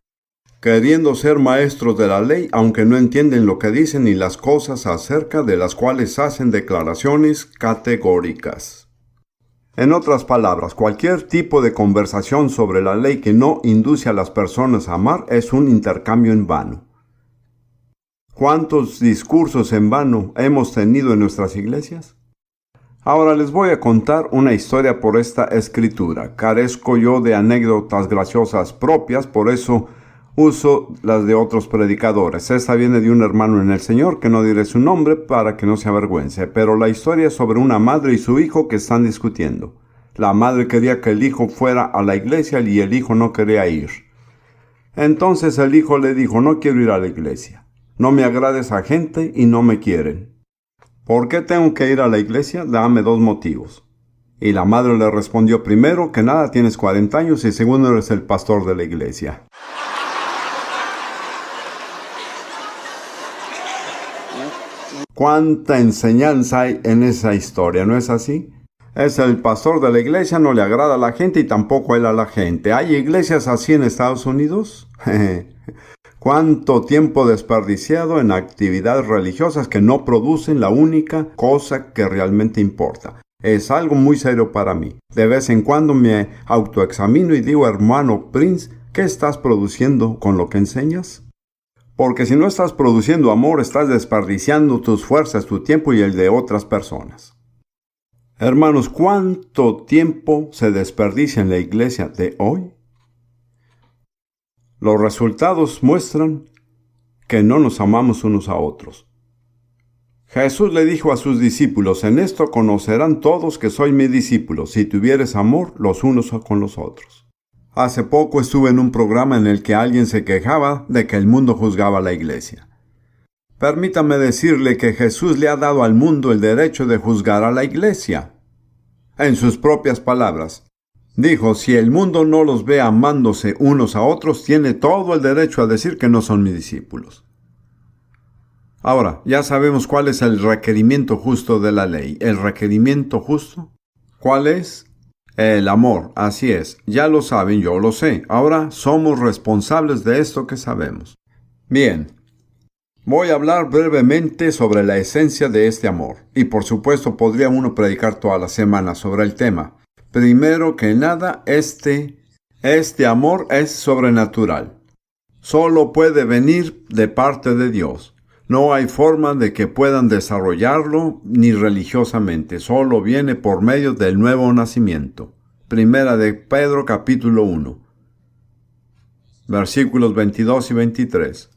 A: queriendo ser maestros de la ley, aunque no entienden lo que dicen ni las cosas acerca de las cuales hacen declaraciones categóricas. En otras palabras, cualquier tipo de conversación sobre la ley que no induce a las personas a amar es un intercambio en vano. ¿Cuántos discursos en vano hemos tenido en nuestras iglesias? Ahora les voy a contar una historia por esta escritura. Carezco yo de anécdotas graciosas propias, por eso uso las de otros predicadores. Esta viene de un hermano en el Señor, que no diré su nombre para que no se avergüence, pero la historia es sobre una madre y su hijo que están discutiendo. La madre quería que el hijo fuera a la iglesia y el hijo no quería ir. Entonces el hijo le dijo: no quiero ir a la iglesia. No me agrada esa gente y no me quieren. ¿Por qué tengo que ir a la iglesia? Dame 2 motivos. Y la madre le respondió: primero, que nada, tienes 40 años, y segundo, eres el pastor de la iglesia. ¿Cuánta enseñanza hay en esa historia? ¿No es así? Es el pastor de la iglesia, no le agrada a la gente y tampoco él a la gente. ¿Hay iglesias así en Estados Unidos? ¿Cuánto tiempo desperdiciado en actividades religiosas que no producen la única cosa que realmente importa? Es algo muy serio para mí. De vez en cuando me autoexamino y digo, hermano Prince, ¿qué estás produciendo con lo que enseñas? Porque si no estás produciendo amor, estás desperdiciando tus fuerzas, tu tiempo y el de otras personas. Hermanos, ¿cuánto tiempo se desperdicia en la iglesia de hoy? Los resultados muestran que no nos amamos unos a otros. Jesús le dijo a sus discípulos, en esto conocerán todos que soy mis discípulos, si tuvieres amor los unos con los otros. Hace poco estuve en un programa en el que alguien se quejaba de que el mundo juzgaba a la iglesia. Permítame decirle que Jesús le ha dado al mundo el derecho de juzgar a la iglesia. En sus propias palabras, dijo, si el mundo no los ve amándose unos a otros, tiene todo el derecho a decir que no son mis discípulos. Ahora, ya sabemos cuál es el requerimiento justo de la ley. ¿El requerimiento justo? ¿Cuál es? El amor. Así es. Ya lo saben, yo lo sé. Ahora somos responsables de esto que sabemos. Bien. Voy a hablar brevemente sobre la esencia de este amor. Y por supuesto podría uno predicar toda la semana sobre el tema. Primero que nada, este amor es sobrenatural. Solo puede venir de parte de Dios. No hay forma de que puedan desarrollarlo ni religiosamente. Solo viene por medio del nuevo nacimiento. Primera de Pedro capítulo 1. Versículos 22 y 23.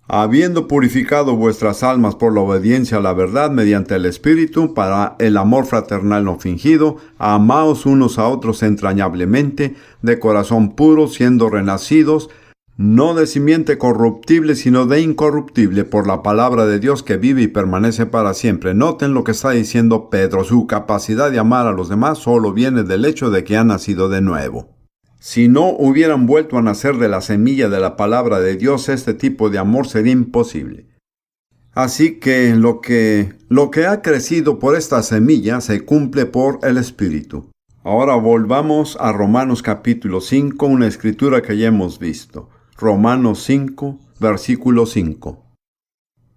A: Habiendo purificado vuestras almas por la obediencia a la verdad mediante el Espíritu, para el amor fraternal no fingido, amaos unos a otros entrañablemente, de corazón puro, siendo renacidos, no de simiente corruptible, sino de incorruptible, por la palabra de Dios que vive y permanece para siempre. Noten lo que está diciendo Pedro. Su capacidad de amar a los demás solo viene del hecho de que han nacido de nuevo. Si no hubieran vuelto a nacer de la semilla de la palabra de Dios, este tipo de amor sería imposible. Así que lo que ha crecido por esta semilla se cumple por el Espíritu. Ahora volvamos a Romanos capítulo 5, una escritura que ya hemos visto. Romanos 5, versículo 5.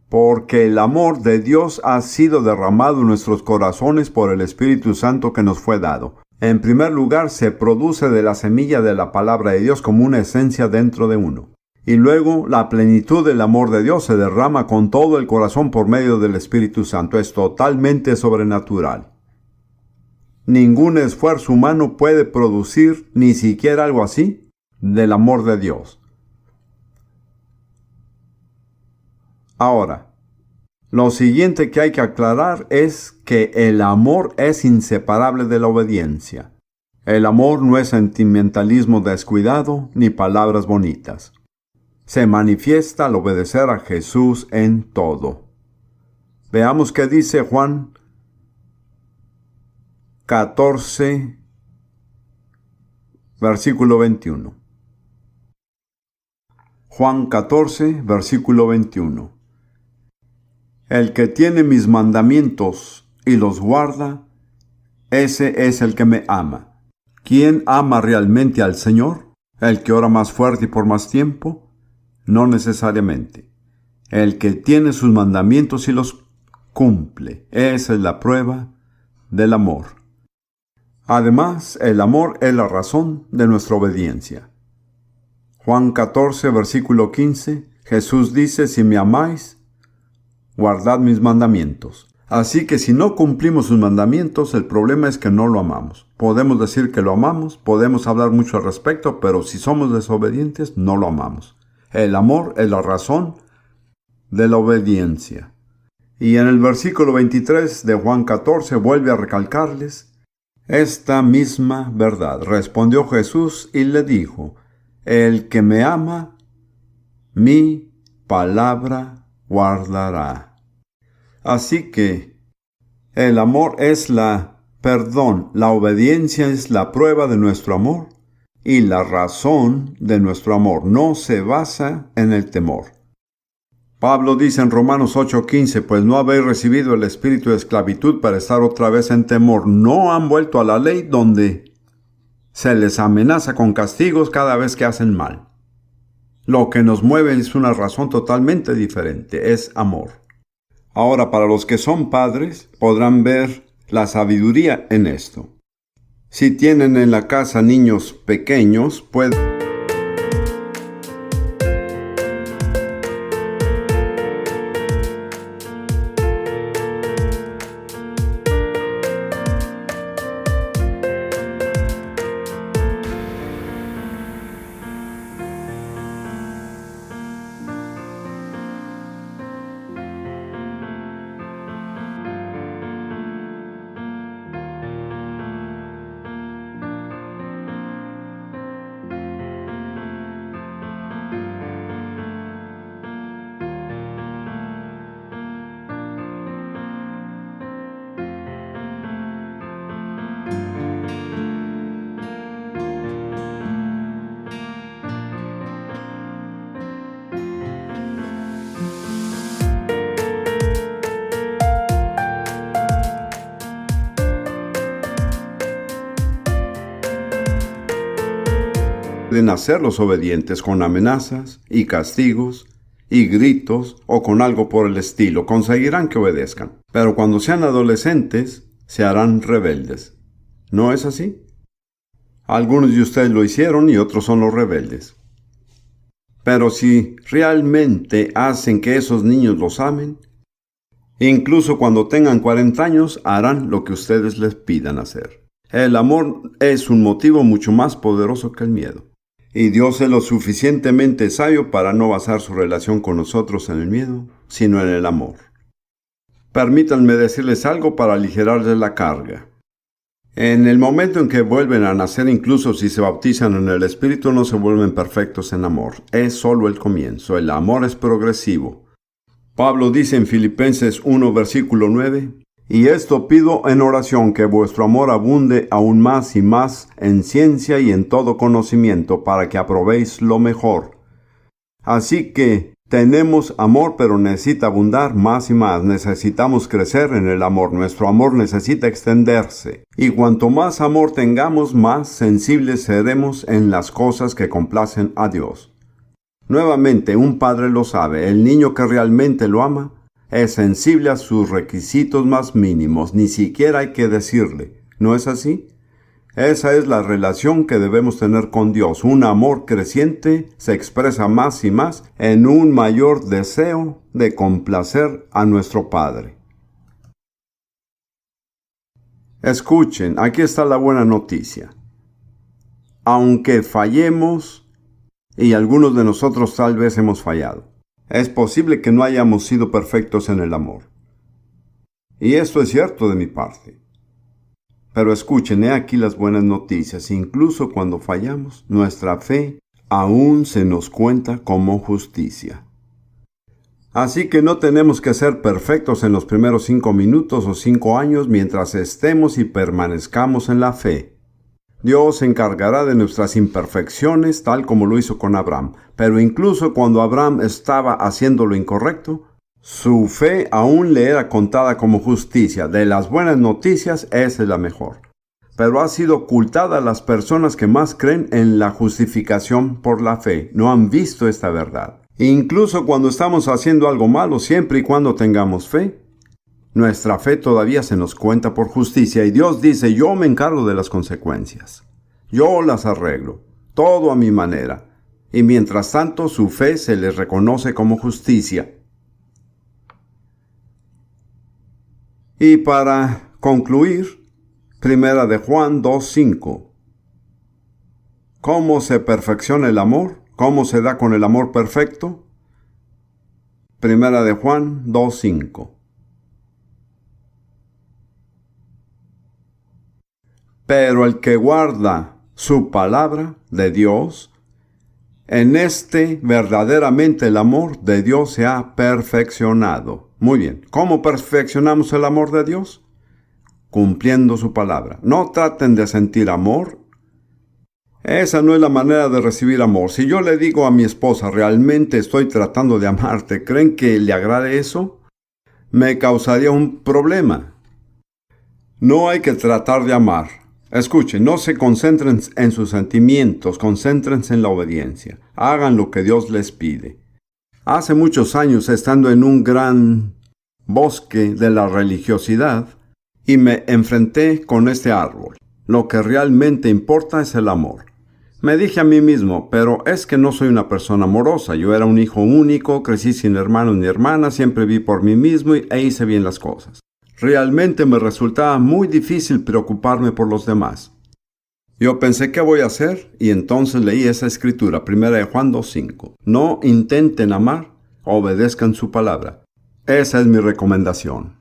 A: Porque el amor de Dios ha sido derramado en nuestros corazones por el Espíritu Santo que nos fue dado. En primer lugar, se produce de la semilla de la palabra de Dios como una esencia dentro de uno. Y luego, la plenitud del amor de Dios se derrama con todo el corazón por medio del Espíritu Santo. Es totalmente sobrenatural. Ningún esfuerzo humano puede producir ni siquiera algo así del amor de Dios. Ahora, lo siguiente que hay que aclarar es que el amor es inseparable de la obediencia. El amor no es sentimentalismo descuidado ni palabras bonitas. Se manifiesta al obedecer a Jesús en todo. Veamos qué dice Juan 14, versículo 21. Juan 14, versículo 21. El que tiene mis mandamientos y los guarda, ese es el que me ama. ¿Quién ama realmente al Señor? ¿El que ora más fuerte y por más tiempo? No necesariamente. El que tiene sus mandamientos y los cumple. Esa es la prueba del amor. Además, el amor es la razón de nuestra obediencia. Juan 14, versículo 15, Jesús dice, si me amáis, guardad mis mandamientos. Así que si no cumplimos sus mandamientos, el problema es que no lo amamos. Podemos decir que lo amamos, podemos hablar mucho al respecto, pero si somos desobedientes, no lo amamos. El amor es la razón de la obediencia. Y en el versículo 23 de Juan 14 vuelve a recalcarles esta misma verdad. Respondió Jesús y le dijo, el que me ama, mi palabra guardará. Así que el amor es la obediencia es la prueba de nuestro amor y la razón de nuestro amor. No se basa en el temor. Pablo dice en Romanos 8:15, pues no habéis recibido el espíritu de esclavitud para estar otra vez en temor. No han vuelto a la ley donde se les amenaza con castigos cada vez que hacen mal. Lo que nos mueve es una razón totalmente diferente, es amor. Ahora, para los que son padres, podrán ver la sabiduría en esto. Si tienen en la casa niños pequeños, pueden hacerlos obedientes con amenazas y castigos y gritos o con algo por el estilo. Conseguirán que obedezcan. Pero cuando sean adolescentes, se harán rebeldes. ¿No es así? Algunos de ustedes lo hicieron y otros son los rebeldes. Pero si realmente hacen que esos niños los amen, incluso cuando tengan 40 años, harán lo que ustedes les pidan hacer. El amor es un motivo mucho más poderoso que el miedo. Y Dios es lo suficientemente sabio para no basar su relación con nosotros en el miedo, sino en el amor. Permítanme decirles algo para aligerarles la carga. En el momento en que vuelven a nacer, incluso si se bautizan en el Espíritu, no se vuelven perfectos en amor. Es solo el comienzo. El amor es progresivo. Pablo dice en Filipenses 1, versículo 9, y esto pido en oración, que vuestro amor abunde aún más y más en ciencia y en todo conocimiento, para que aprobéis lo mejor. Así que tenemos amor, pero necesita abundar más y más. Necesitamos crecer en el amor. Nuestro amor necesita extenderse. Y cuanto más amor tengamos, más sensibles seremos en las cosas que complacen a Dios. Nuevamente, un padre lo sabe. El niño que realmente lo ama es sensible a sus requisitos más mínimos. Ni siquiera hay que decirle. ¿No es así? Esa es la relación que debemos tener con Dios. Un amor creciente se expresa más y más en un mayor deseo de complacer a nuestro Padre. Escuchen, aquí está la buena noticia. Aunque fallemos, y algunos de nosotros tal vez hemos fallado, es posible que no hayamos sido perfectos en el amor. Y esto es cierto de mi parte. Pero escuchen, he aquí las buenas noticias. Incluso cuando fallamos, nuestra fe aún se nos cuenta como justicia. Así que no tenemos que ser perfectos en los primeros 5 minutos o 5 años mientras estemos y permanezcamos en la fe. Dios se encargará de nuestras imperfecciones tal como lo hizo con Abraham. Pero incluso cuando Abraham estaba haciendo lo incorrecto, su fe aún le era contada como justicia. De las buenas noticias, esa es la mejor. Pero ha sido ocultada a las personas que más creen en la justificación por la fe. No han visto esta verdad. Incluso cuando estamos haciendo algo malo, siempre y cuando tengamos fe, nuestra fe todavía se nos cuenta por justicia. Y Dios dice, yo me encargo de las consecuencias. Yo las arreglo. Todo a mi manera. Y mientras tanto, su fe se les reconoce como justicia. Y para concluir, 1 de Juan 2:5. ¿Cómo se perfecciona el amor? ¿Cómo se da con el amor perfecto? 1 de Juan 2:5. Pero el que guarda su palabra de Dios, en este verdaderamente el amor de Dios se ha perfeccionado. Muy bien, ¿cómo perfeccionamos el amor de Dios? Cumpliendo su palabra. No traten de sentir amor Esa no es la manera de recibir amor. Si yo le digo a mi esposa, realmente estoy tratando de amarte, ¿creen que le agrade eso? Me causaría un problema. No hay que tratar de amar. Escuchen, no se concentren en sus sentimientos, concéntrense en la obediencia. Hagan lo que Dios les pide. Hace muchos años, estando en un gran bosque de la religiosidad, y me enfrenté con este árbol. Lo que realmente importa es el amor. Me dije a mí mismo, pero es que no soy una persona amorosa. Yo era un hijo único, crecí sin hermanos ni hermanas, siempre vi por mí mismo e hice bien las cosas. Realmente me resultaba muy difícil preocuparme por los demás. Yo pensé, ¿qué voy a hacer? Y entonces leí esa escritura, 1 Juan 2:5. No intenten amar, obedezcan su palabra. Esa es mi recomendación.